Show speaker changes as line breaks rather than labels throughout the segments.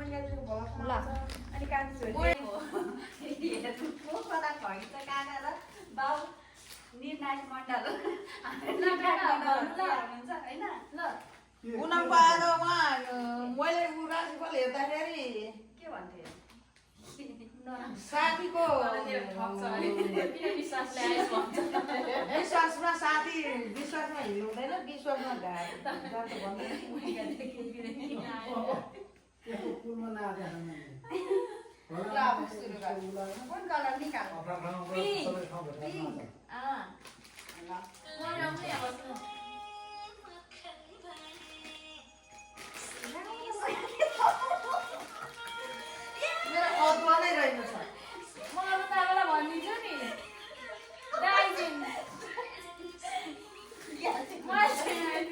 अनि कान्छी छोरी कता खगिन्छ काका र बाउ निर्णायक मण्डल हुन्छ होइन ल
उनीहरूको आएर उहाँ मैले राशिफल हेर्दाखेरि
के भन्थ्यो
साथीको विश्वासमा साथी विश्वासमा हिँड्नु हुँदैन विश्वासमा
कुन कलर निकाल
मेरो अदुवा नै रहेको छ
म अब तपाईँलाई भनिदिन्छु नि दाइजिङ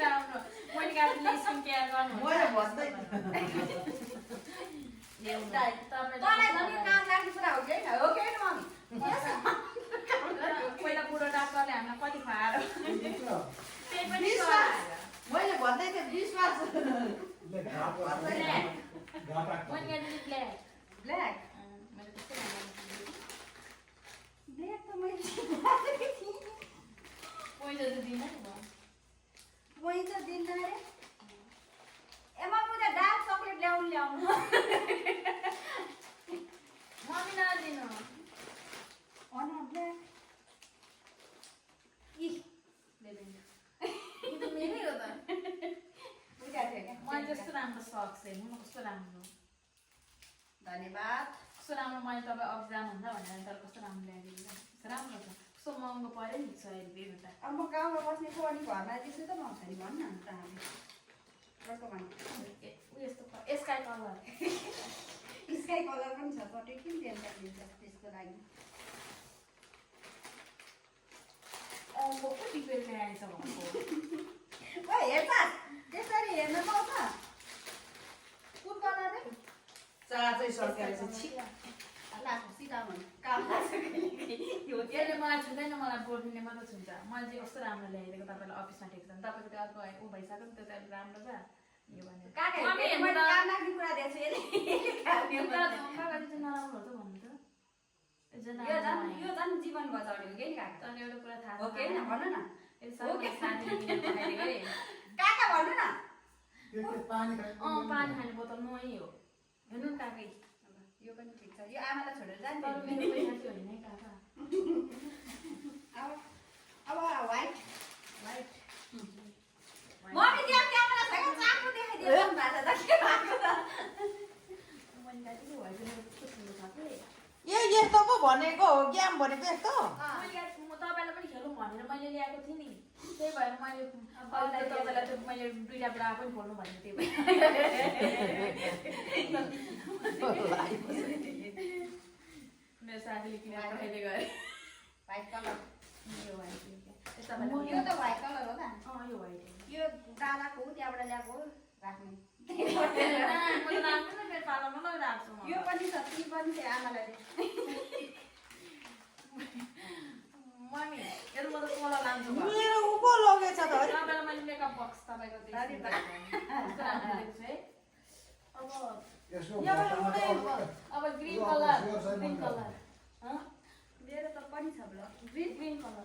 राम्रो मैले गाडीले स्किन केयर गर्नु
मैले भन्दै
पहिला बुढो डाक्टरले हामीलाई कति खुवाएर त्यही पनि
मैले भन्दै थिएँ विश्वास
ब्ल्याक ब्ल्याक त मैले
पैसा त दिँदैन नि
पैसा दिँदा रे एमा मुझे डार्क चकलेट ल्याउनु
मम्मी नदिनु
अन ब्ल्याक
मेरै हो त
बुझाएको थियो क्या
मैले जस्तो राम्रो सक्छ हेर्नु न कस्तो राम्रो
धन्यवाद
कस्तो राम्रो मैले तपाईँ अघि जानुहुन्छ भनेर तर कस्तो राम्रो ल्याइदिनु कस्तो राम्रो छ कस्तो महँगो पऱ्यो नि 100 रुपियाँ एउटा
अब म गाउँमा बस्ने को अनि घरमा त्यसो त पाउँछ नि भन्न न त हामी अर्को भन्नु
यस्तो स्काई कलर
स्काई कलर पनि छ पटे किन टेन्सन लिन्छ त्यसको लागि
अम्बो कति बेर ल्याएछ भनेको
ओ हेर्छ त्यसरी हेर्न पाउँछ कुन कलर रे
चार्जै सकेर छि
लाखो सिधा भन काम लाग्छ यो
यसले मलाई छुँदैन मलाई बोर्डिङले मात्र छुन्छ मैले चाहिँ कस्तो राम्रो ल्याइदिएको तपाईँलाई अफिसमा ठेक्छ तपाईँको त्यो अर्को ऊ भइसक्यो नि त्यो त राम्रो छ यो भनेर
काका
मम्मी
मैले काम लाग्ने कुरा दिएको छु यसले
काकाले चाहिँ नराम्रो हो त भन्नु त
यो झन् जीवन बचाउने हो कि नि काका
तँले एउटा कुरा थाहा
हो कि होइन भन्नु न
साथीले किनेर पठाइदिएको अरे
काका भन्नु न
पानी खाने बोतल नुहाइ हो हेर्नु नि काकै
यो पनि ठिक छ यो आमालाई छोडेर जान्छ
तर मेरो पैसा चाहिँ होइन है काका
अब व्हाइट
वाइट
मम्मी त्यहाँ क्यामेरा छ क्या चाकु देखाइदियो नि भाषा त के भएको त
मैले दाजु चाहिँ भएछ मेरो कस्तो ठुलो छ कि
यस्तो पो भनेको हो गेम भनेको यस्तो
म तपाईँलाई पनि खेलौँ भनेर मैले ल्याएको थिएँ नि त्यही भएर मैले तपाईँलाई त्यो मैले 2टा ब्रा पनि खोल्नु भनेको थिएँ मेरो साथीले किनेर पठाइदिएको अरे
व्हाइट कलर
यो वाइट
यो त व्हाइट कलर हो त
यो वाइट
यो दादाको हो त्यहाँबाट ल्याएको हो राख्ने यो पनि छ ती पनि थियो आमालाई
मम्मी हेर्नु म त कोला लान्छु
मेरो उको लगेछ त
तपाईँलाई मैले मेकअप बक्स तपाईँको है अब ग्रिन कलर
मेरो त पनि छ ब्लक
ग्रिन कलर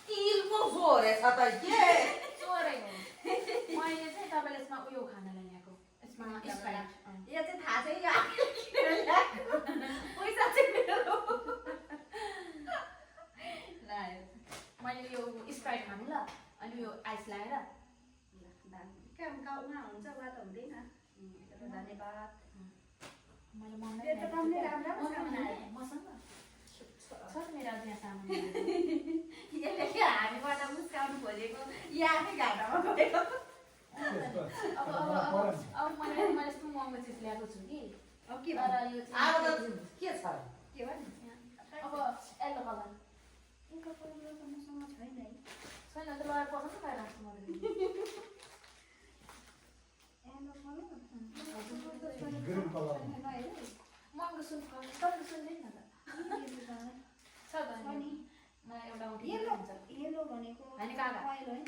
तिलको सो रहेछ त के
चोरेको मैले चाहिँ तपाईँले यसमा उयो खानालाई ल्याएको यसमा स्प्राइट
यो चाहिँ थाहा छैन यो पैसा चाहिँ मेरो
मैले यो स्प्राइट खानु ल अनि यो आइस लगाएर
काम गाउँमा हुन्छ वा त हुँदैन धन्यवाद
मैले मसँग छ मेरो त्यहाँ सामान
यसले के हामीबाट मुस्काउनु खोजेको या आफै घाटामा गएको
अब मैले यस्तो महँगो चिज ल्याएको छु कि
अब के
तर यो
अब त के छ
के भन्नु
अब येल्लो कलर
यिनको कलर त मसँग छैन है
छैन त लगाएर पकाउनु पाइ राख्छु मैले महँगो सुन तपाईँको सुन्दैन न त छ त नि एउटा
येलो भनेको
होइन कालो काका
पहेँलो होइन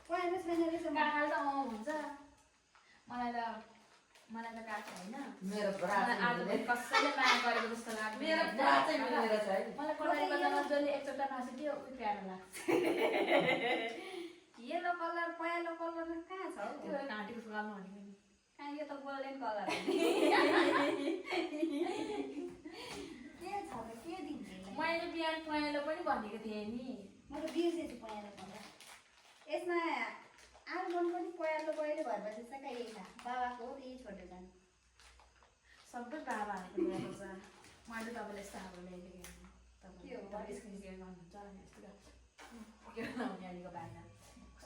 पहेँलो छैन रहेछ म
काकाले त हुन्छ मलाई त काका होइन
मेरो बुढा
मलाई आज कसैले माया गरेको जस्तो लाग्छ
मेरो बुढा चाहिँ मिलेर छ है
मलाई कोठारी बजारमा जसले एकचोटि नाच्यो त्यो प्यारो लाग्छ
येलो कलर पहेँलो कलर कहाँ छ हौ
त्यो घाँटीको सुगाल्नु भनेको नि
कहाँ यो त गोल्डन कलर के छ त के दिन्छ
मैले बिहान पहेँलो पनि भनेको थिएँ नि
म त बिर्सेछु पहेँलो कलर यसमा आलुदम पनि पहेँलो पहेँलो भएपछि चाहिँ कहाँ यही छ बाबाको हो यही छोडेर जानु
सबै बाबाहरूको ल्याएको छ मैले तपाईँलाई यस्तो खालको ल्याइदिएको तपाईँ स्क्रिन सेयर गर्नुहुन्छ अनि यस्तो यहाँनिरको बाहिर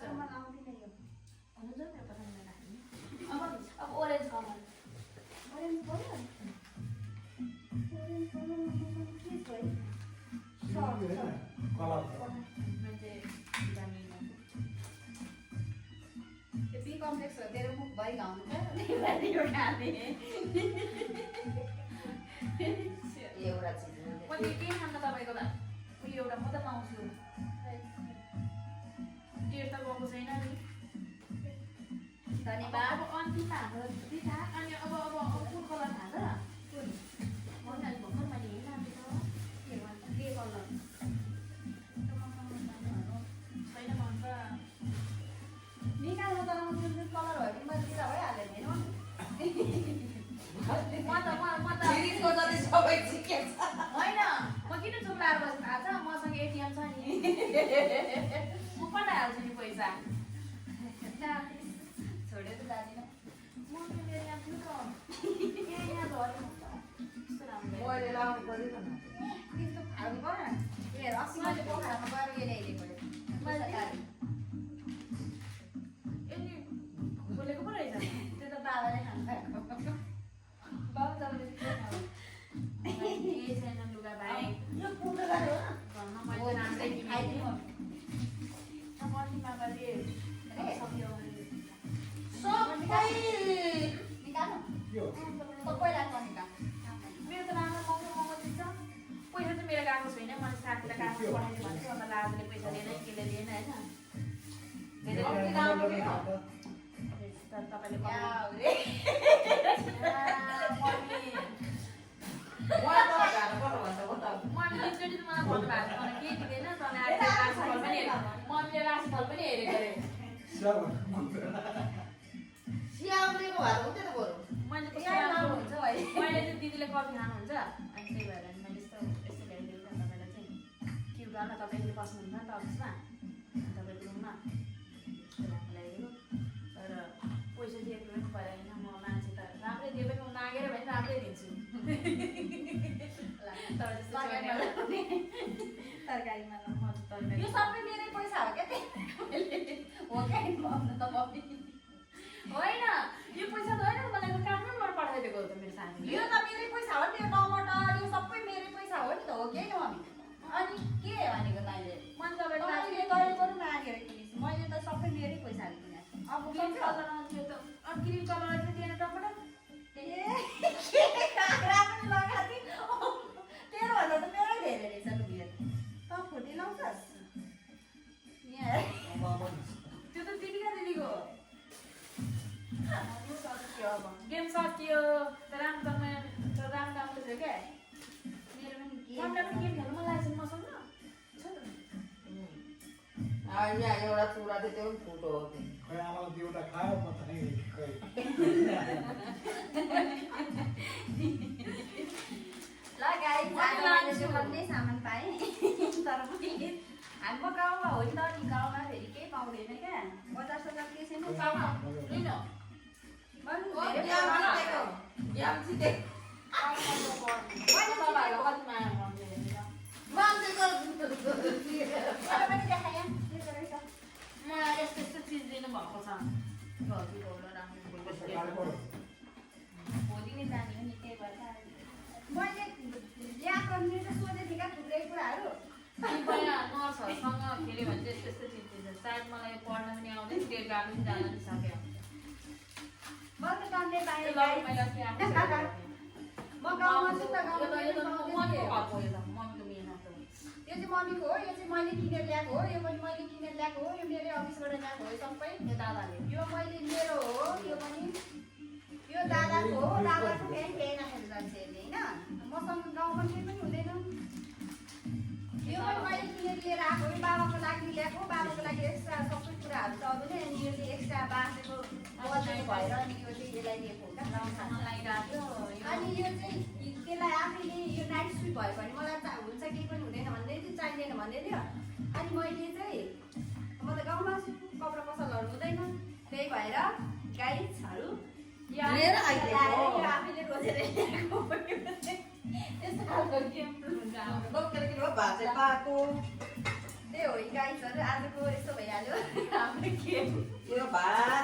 तर मलाई आउँदैन यो
हुन्छ मेरो पसन्द राख्ने अब orange colour
orange colour orange colour के छ है
मान्छे भिटामिन
त्यो बी कम्प्लेक्स हो तेरो मुख भरि घाउनु छ यो खाने
एउटा चिज
मैले के खान तपाईँको त उयो एउटा म त पाउँछु डेढ त गएको छैन नि
धन्यवाद
अब अन्तिममा हाम्रो दुईवटा अनि अब कुन कलर खान्छ कुन मैले अलिक भर्खर मैले हेरेँ त के भन्छ के कलर छैन भन्छ
निकाल्नु तर जुन जुन कलर भयो भने मैले दिँदा भइहाल्यो नि
म त
सिरिजको जति सबै सिकेछ
होइन म किन चुप लाएर बस्नु थाहा छ मसँग एटिएम छ नि म पठाइहाल्छु नि पैसा
छोडेर त जाँदिनँ
म मेरो यहाँ थियो त यहाँ झऱ्यो कस्तो राम्रो
मैले लाउनु पर्यो त
त्यस्तो खानु पर्यो ए 80 मैले पोखरामा गएर यो ल्याइदिएको
यसले बोलेको पो रहेछ
त्यो त बाबाले खानु भएको
बाबु तपाईँले केही छैन लुगा भाइ
यो पुग्नु गयो
घरमा मैले राम्रै
खाइदिनु
मर्नीमा गरे सक्यो
सबै
निकाल्नु सबै राख्नु निकाल
मेरो त राम्रो महँगो दिन्छ पैसा चाहिँ मेरो गएको छैन मैले साथीलाई कागज पठाइदिएँ भने अन्त लाजले पैसा लिएन केले लिएन होइन तर तपाईँले मैले एकचोटि त मलाई भन्नुभएको छ मलाई केही दिँदैन तँलाई राशिफल पनि मम्मीले राशिफल पनि हेरेको अरे
स्याउलेको भएर हुन्थ्यो त बरु
मैले त
हुन्छ है
मैले चाहिँ दिदीले कफी खानुहुन्छ अनि त्यही भएर मैले यस्तो ल्याइदिएको तपाईँलाई चाहिँ क्युटमा तपाईँले बस्नुहुन्छ नि त अफिसमा तपाईँको रुममा ल्याइदिएको तर पैसा दिएको पनि परेन म मान्छे त राम्रै दिए पनि म मागेर भने राम्रै दिन्छु
तरकारीमा
तरकारी
यो सबै मेरै पैसा हो क्या हो क्या भन्नु त मम्मी
होइन यो पैसा त होइन मलाई काठमाडौँबाट पठाइदिएको हो त मेरो साथीले
यो त मेरै पैसा हो नि यो टमाटर यो सबै मेरै पैसा हो नि त हो कि मम्मी अनि के भनेको तैँले
मन तपाईँले
तैँले तैँले पनि मागेर किनिस् मैले त सबै मेरै पैसाले किनेको अब
ग्रिन कलर आउँथ्यो त ग्रिन कलर चाहिँ दिएन टमाटर
ए के काँक्रा पनि लगाएको तेरो भन्दा त मेरै धेरै रहेछ लुबिर त फुटी लाउँछस् यहाँ
त्यो त दिदीको गेम सकियो राम्रो थियो क्या
मेरो पनि
मलाई पनि गेम खेल्नु मन लागेको छ मसँग छ त
यहाँ एउटा चुरा थियो त्यो पनि फुटो हो
खै आमाले एउटा खायो म त नै खै
ल गाइस आज मैले दोकानमै सामान पाएँ तर पनि हाम्रो गाउँमा हो नि त नि गाउँमा फेरि केही पाउँदैन क्या बजार सजार के छैन
पापा लिन
ज्ञान सिधै
तपाईँहरूलाई कति माया गर्नु
मान्छेको
पनि देखाएँ
मलाई यस्तो यस्तो चिज दिनु भएको छ
भोलि नै जाने हो नि त्यही भएर मैले ल्याएको मेरो त सोधेको थिएँ क्या थुप्रै कुराहरू
नर्सहरूसँग खेल्यो भने चाहिँ यस्तो चिज दिन्छ सायद मलाई पढ्न पनि आउँदैन डेट गएको पनि जान पनि सक्यो
मैले त टन्डे पाएँ
मैले अस्ति आएको
म गाउँमा छु त
मम्मीको मिहिनेत हो
त्यो चाहिँ मम्मीको हो, यो चाहिँ मैले किनेर ल्याएको हो, यो पनि मैले किनेर ल्याएको हो, यो मेरै अफिसबाट ल्याएको हो, सबै
यो दादाले
यो मैले मेरो हो, यो पनि यो दादाको हो, दादाको फेरि फेरि राखेर जान्छ यसले होइन। मसँग गाउँमा केही पनि हुँदैन। यो पनि मैले किनेर लिएर आएको, यो बाबाको लागि ल्याएको, बाबाको लागि एक्स्ट्रा सबै कुराहरू त अरू नै, अनि यो चाहिँ एक्स्ट्रा बाँचेको बजेको भएर अनि यो चाहिँ यसलाई दिएको हो क्या।
मलाई गएको
अनि यो चाहिँ त्यसलाई आफैले यो नाइट सुट भयो भने मलाई हुन्छ केही पनि हुँदैन भन्दै थियो, चाहिँदैन भन्दै थियो। अनि मैले चाहिँ म त गाउँमा छु, कपडा पसलहरू हुँदैन, त्यही भएर गाइजहरू
लिएर आइदिएको।
यो आफैले खोजेर ल्याएको हो। त्यस्तो खालको गिफ्ट हुन्छ हाम्रो।
भाषा पाएको
त्यही हो गाइजहरू, आजको यस्तो भइहाल्यो हाम्रो गेम।
यो भात